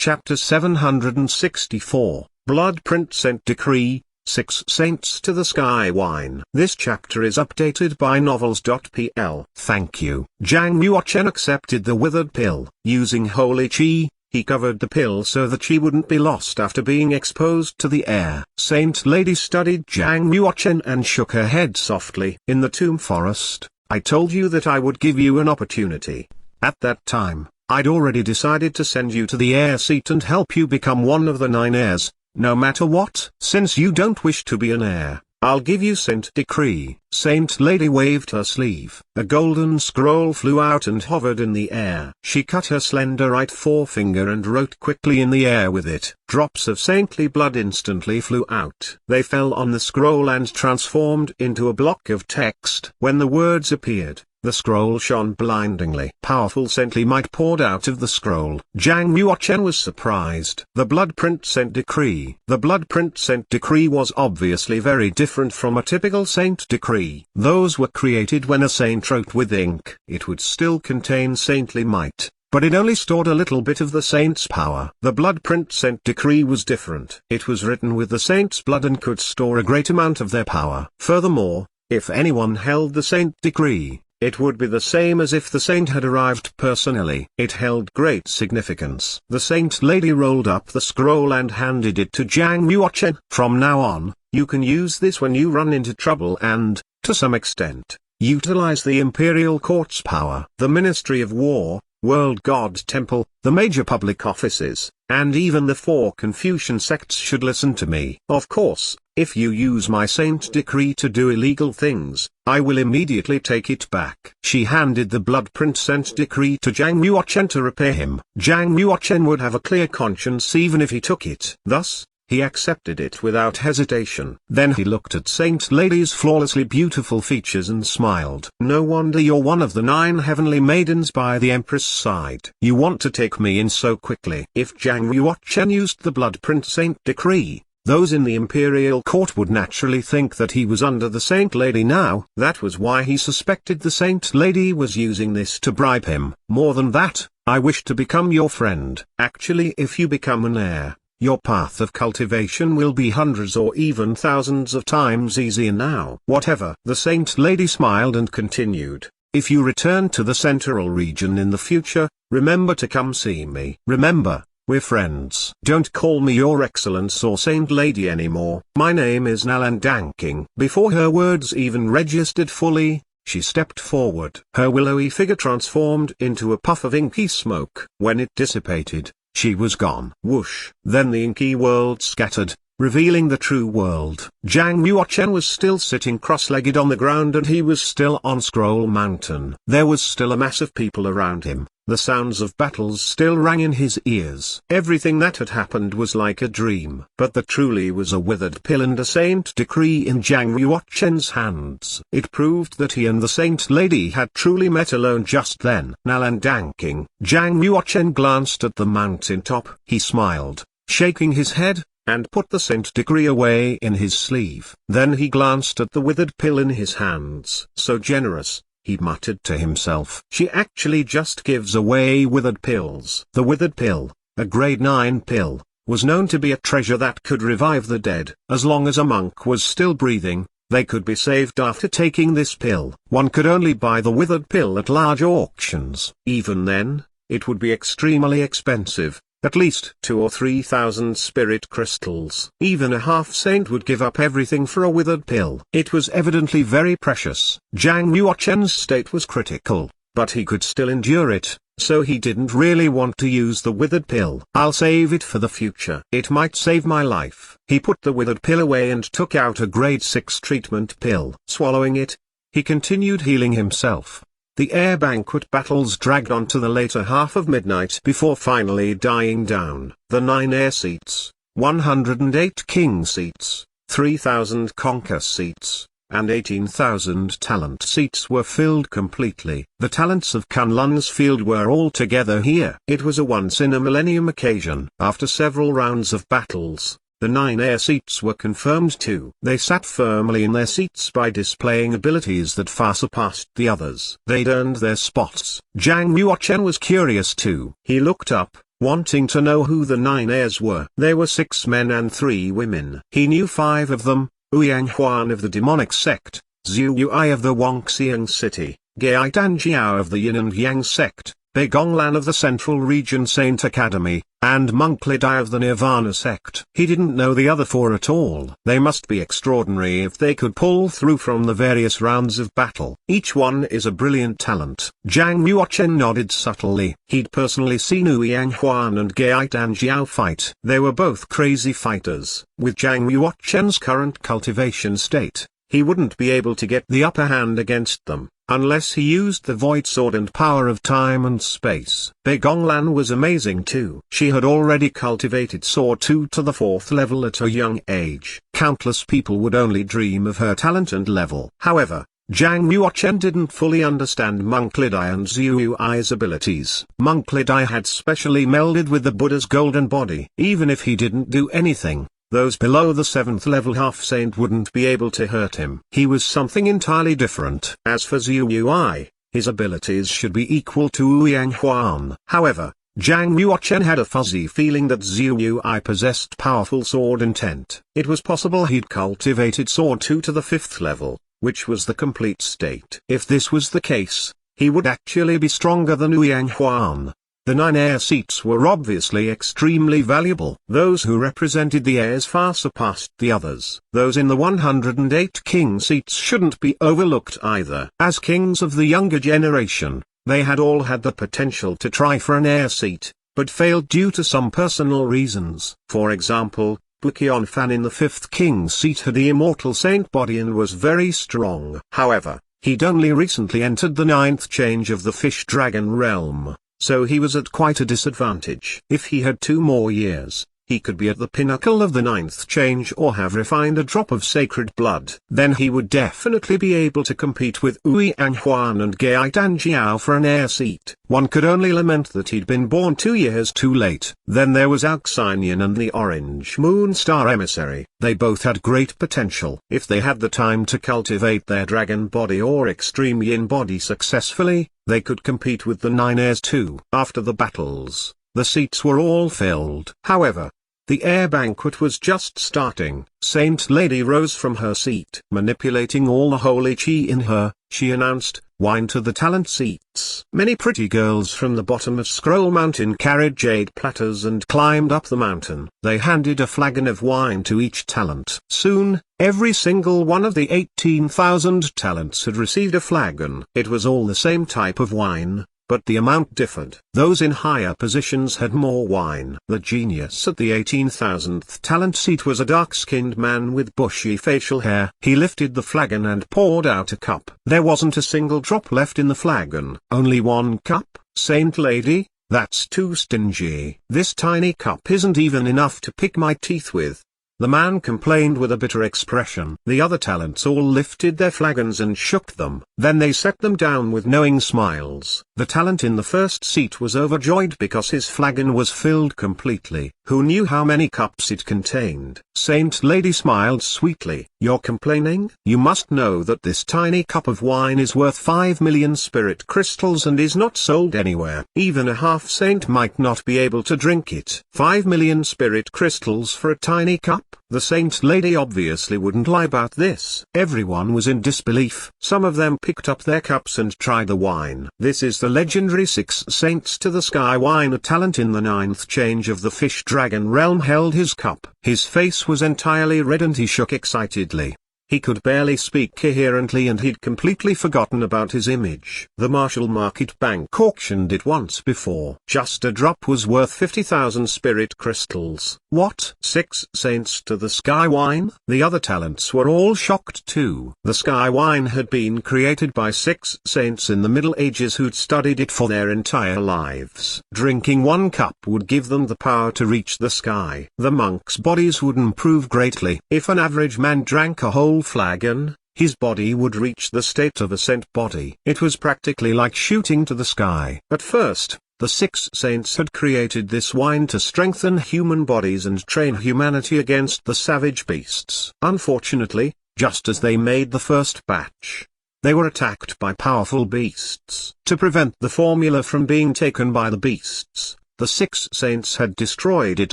Chapter 764, Blood Print Saint Decree, 6 Saints to the Sky Wine. This chapter is updated by novels.pl. Thank you. Zhang Yuochen accepted the withered pill. Using holy qi, he covered the pill so that she wouldn't be lost after being exposed to the air. Saint Lady studied Zhang Yuochen and shook her head softly. In the tomb forest, I told you that I would give you an opportunity. At that time, I'd already decided to send you to the air seat and help you become one of the 9 heirs, no matter what. Since you don't wish to be an heir, I'll give you Saint Decree. Saint Lady waved her sleeve. A golden scroll flew out and hovered in the air. She cut her slender right forefinger and wrote quickly in the air with it. Drops of saintly blood instantly flew out. They fell on the scroll and transformed into a block of text. When the words appeared, the scroll shone blindingly. Powerful saintly might poured out of the scroll. Zhang Yuochen was surprised. The Blood Print Saint Decree. The Blood Print Saint Decree was obviously very different from a typical saint decree. Those were created when a saint wrote with ink. It would still contain saintly might, but it only stored a little bit of the saint's power. The Blood Print Saint Decree was different. It was written with the saint's blood and could store a great amount of their power. Furthermore, if anyone held the Saint Decree, it would be the same as if the saint had arrived personally. It held great significance. The Saint Lady rolled up the scroll and handed it to Zhang Yuochen. From now on, you can use this when you run into trouble and, to some extent, utilize the Imperial Court's power. The Ministry of War, World God Temple, the major public offices, and even the 4 Confucian sects should listen to me. Of course, if you use my Saint Decree to do illegal things, I will immediately take it back. She handed the Blood Print Saint Decree to Zhang Yuochen to repair him. Zhang Yuochen would have a clear conscience even if he took it. Thus, he accepted it without hesitation. Then he looked at Saint Lady's flawlessly beautiful features and smiled. No wonder you're one of the 9 heavenly maidens by the Empress' side. You want to take me in so quickly. If Zhang Yuochen used the Blood Print Saint Decree, those in the Imperial Court would naturally think that he was under the Saint Lady now. That was why he suspected the Saint Lady was using this to bribe him. More than that, I wish to become your friend. Actually, if you become an heir, your path of cultivation will be hundreds or even thousands of times easier now. Whatever. The Saint Lady smiled and continued. If you return to the Central region in the future, remember to come see me. Remember, we're friends. Don't call me Your Excellence or Saint Lady anymore. My name is Nalan Danking. Before her words even registered fully, she stepped forward. Her willowy figure transformed into a puff of inky smoke. When it dissipated, she was gone. Whoosh. Then the inky world scattered, revealing the true world. Zhang Yuochen was still sitting cross-legged on the ground and he was still on Scroll Mountain. There was still a mass of people around him. The sounds of battles still rang in his ears. Everything that had happened was like a dream. But there truly was a withered pill and a Saint Decree in Zhang Yuochen's hands. It proved that he and the Saint Lady had truly met alone just then. Nalan Danking. Zhang Yuochen glanced at the mountain top. He smiled, shaking his head, and put the Saint Decree away in his sleeve. Then he glanced at the withered pill in his hands. So generous, he muttered to himself. She actually just gives away withered pills. The withered pill, a grade 9 pill, was known to be a treasure that could revive the dead. As long as a monk was still breathing, they could be saved after taking this pill. One could only buy the withered pill at large auctions. Even then, it would be extremely expensive. At least 2,000 or 3,000 spirit crystals. Even a half-saint would give up everything for a withered pill. It was evidently very precious. Zhang Yuochen's state was critical, but he could still endure it, so he didn't really want to use the withered pill. I'll save it for the future. It might save my life. He put the withered pill away and took out a grade 6 treatment pill. Swallowing it, he continued healing himself. The air banquet battles dragged on to the later half of midnight before finally dying down. The 9 air seats, 108 king seats, 3,000 conquer seats, and 18,000 talent seats were filled completely. The talents of Kunlun's field were all together here. It was a once-in-a-millennium occasion. After several rounds of battles, the 9 air seats were confirmed too. They sat firmly in their seats by displaying abilities that far surpassed the others. They'd earned their spots. Zhang Yuochen was curious too. He looked up, wanting to know who the 9 heirs were. There were 6 men and 3 women. He knew 5 of them: Ouyang Huan of the demonic sect, Zhu Yui of the Wangxiang city, Gai Danjiao of the Yin and Yang sect, Bei Gonglan of the Central Region Saint Academy, and Monk Lidai of the Nirvana sect. He didn't know the other 4 at all. They must be extraordinary if they could pull through from the various rounds of battle. Each one is a brilliant talent. Zhang Yuochen nodded subtly. He'd personally seen Ouyang Huan and Gai Danjiao fight. They were both crazy fighters. With Zhang Yuochen's current cultivation state, he wouldn't be able to get the upper hand against them, unless he used the Void Sword and power of time and space. Bei Gonglan was amazing too. She had already cultivated Sword 2 to the 4th level at a young age. Countless people would only dream of her talent and level. However, Zhang Yuochen didn't fully understand Monk Lidai and Zhu Yui's abilities. Monk Lidai had specially melded with the Buddha's golden body. Even if he didn't do anything, those below the 7th level half-saint wouldn't be able to hurt him. He was something entirely different. As for Zhu Yui, his abilities should be equal to Ouyang Huan. However, Zhang Yuochen had a fuzzy feeling that Zhu Yui possessed powerful sword intent. It was possible he'd cultivated Sword 2 to the 5th level, which was the complete state. If this was the case, he would actually be stronger than Ouyang Huan. The 9 heir seats were obviously extremely valuable. Those who represented the heirs far surpassed the others. Those in the 108 king seats shouldn't be overlooked either. As kings of the younger generation, they had all had the potential to try for an heir seat, but failed due to some personal reasons. For example, Bukion Fan in the 5th king seat had the immortal saint body and was very strong. However, he'd only recently entered the 9th change of the Fish Dragon realm, so he was at quite a disadvantage. If he had 2 more years, he could be at the pinnacle of the 9th change or have refined a drop of sacred blood. Then he would definitely be able to compete with Ouyang Huan and Gai Danjiao for an heir seat. One could only lament that he'd been born 2 years too late. Then there was Alxinian and the Orange Moon Star Emissary. They both had great potential. If they had the time to cultivate their dragon body or extreme yin body successfully, they could compete with the 9 heirs too. After the battles, the seats were all filled. However, the heir banquet was just starting. Saint Lady rose from her seat. Manipulating all the holy chi in her, she announced, "Wine to the talent seats." Many pretty girls from the bottom of Scroll Mountain carried jade platters and climbed up the mountain. They handed a flagon of wine to each talent. Soon, every single one of the 18,000 talents had received a flagon. It was all the same type of wine, but the amount differed. Those in higher positions had more wine. The genius at the 18,000th talent seat was a dark-skinned man with bushy facial hair. He lifted the flagon and poured out a cup. There wasn't a single drop left in the flagon. Only 1 cup? Saint Lady, that's too stingy. This tiny cup isn't even enough to pick my teeth with. The man complained with a bitter expression. The other talents all lifted their flagons and shook them. Then they set them down with knowing smiles. The talent in the first seat was overjoyed because his flagon was filled completely. Who knew how many cups it contained? Saint Lady smiled sweetly. "You're complaining? You must know that this tiny cup of wine is worth 5 million spirit crystals and is not sold anywhere. Even a half-saint might not be able to drink it. 5 million spirit crystals for a tiny cup?" The Saint Lady obviously wouldn't lie about this. Everyone was in disbelief. Some of them picked up their cups and tried the wine. This is the legendary 6 Saints to the Sky wine. A talent in the 9th change of the Fish Dragon realm held his cup. His face was entirely red and he shook excitedly. He could barely speak coherently and he'd completely forgotten about his image. The Marshall Market Bank auctioned it once before. Just a drop was worth 50,000 spirit crystals. What? 6 Saints to the Sky wine? The other talents were all shocked too. The Sky wine had been created by 6 saints in the Middle Ages who'd studied it for their entire lives. Drinking 1 cup would give them the power to reach the sky. The monks' bodies would improve greatly. If an average man drank a whole flagon, his body would reach the state of a saint body. It was practically like shooting to the sky. At first, the 6 saints had created this wine to strengthen human bodies and train humanity against the savage beasts. Unfortunately, just as they made the first batch, they were attacked by powerful beasts. To prevent the formula from being taken by the beasts, the 6 saints had destroyed it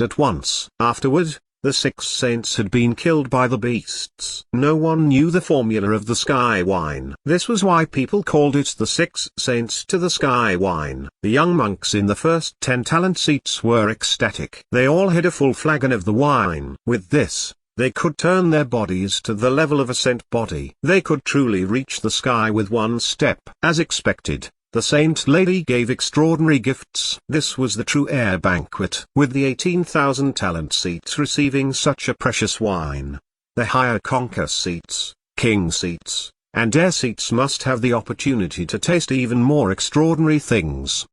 at once. Afterward, the 6 saints had been killed by the beasts. No one knew the formula of the sky wine. This was why people called it the 6 saints to the sky wine. The young monks in the first 10 talent seats were ecstatic. They all had a full flagon of the wine. With this, they could turn their bodies to the level of a saint body. They could truly reach the sky with one step. As expected, the Saint Lady gave extraordinary gifts. This was the true air banquet. With the 18,000 talent seats receiving such a precious wine, the higher conquer seats, king seats, and air seats must have the opportunity to taste even more extraordinary things.